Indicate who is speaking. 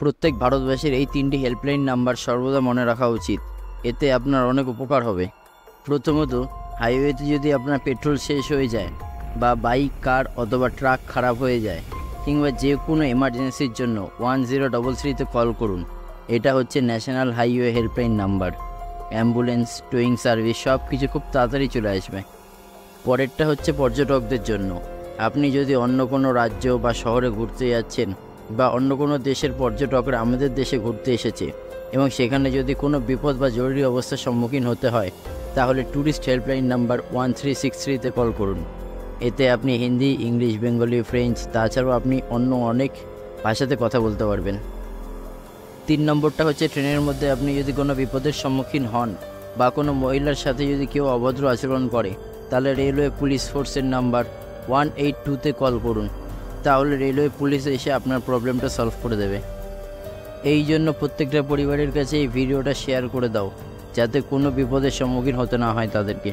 Speaker 1: প্রত্যেক ভারতবাসীর এই 3টি হেল্পলাইন নাম্বার সর্বদা মনে রাখা উচিত, এতে আপনার অনেক উপকার হবে। প্রথমত, হাইওয়েতে যদি আপনার পেট্রোল শেষ হয়ে যায় বা বাইক, কার অথবা ট্রাক খারাপ হয়ে যায় কিংবা যে কোনো এমার্জেন্সির জন্য 1033-তে কল করুন। এটা হচ্ছে national highway helpline number. Ambulance, towing service সব কিছু খুব তাড়াতাড়ি চলে আসবে। পরেরটা হচ্ছে পর্যটকদের জন্য। আপনি যদি অন্য কোনো রাজ্য বা শহরে ঘুরতে যাচ্ছেন বা অন্য কোনো দেশের পর্যটকরা আমাদের দেশে ঘুরতে এসেছে এবং সেখানে যদি কোনো বিপদ বা জরুরি অবস্থার সম্মুখীন হতে হয়, তাহলে ট্যুরিস্ট হেল্পলাইন নাম্বার 1363-তে কল করুন। এতে আপনি হিন্দি, ইংলিশ, বেঙ্গলি, ফ্রেঞ্চ, তাছাড়াও আপনি অন্য অনেক ভাষাতে কথা বলতে পারবেন। 3 নম্বরটা হচ্ছে ট্রেনের মধ্যে আপনি যদি কোনো বিপদের সম্মুখীন হন বা কোনো মহিলার সাথে যদি কেউ অভদ্র আচরণ করে, তাহলে রেলওয়ে পুলিশ ফোর্সের নাম্বার 182-তে কল করুন। তাহলে রেলওয়ে পুলিশ এসে আপনার প্রবলেমটা সলভ করে দেবে। এই জন্য প্রত্যেকটা পরিবারের কাছে এই ভিডিওটা শেয়ার করে দাও, যাতে কোনো বিপদের সম্মুখীন হতে না হয় তাদেরকে।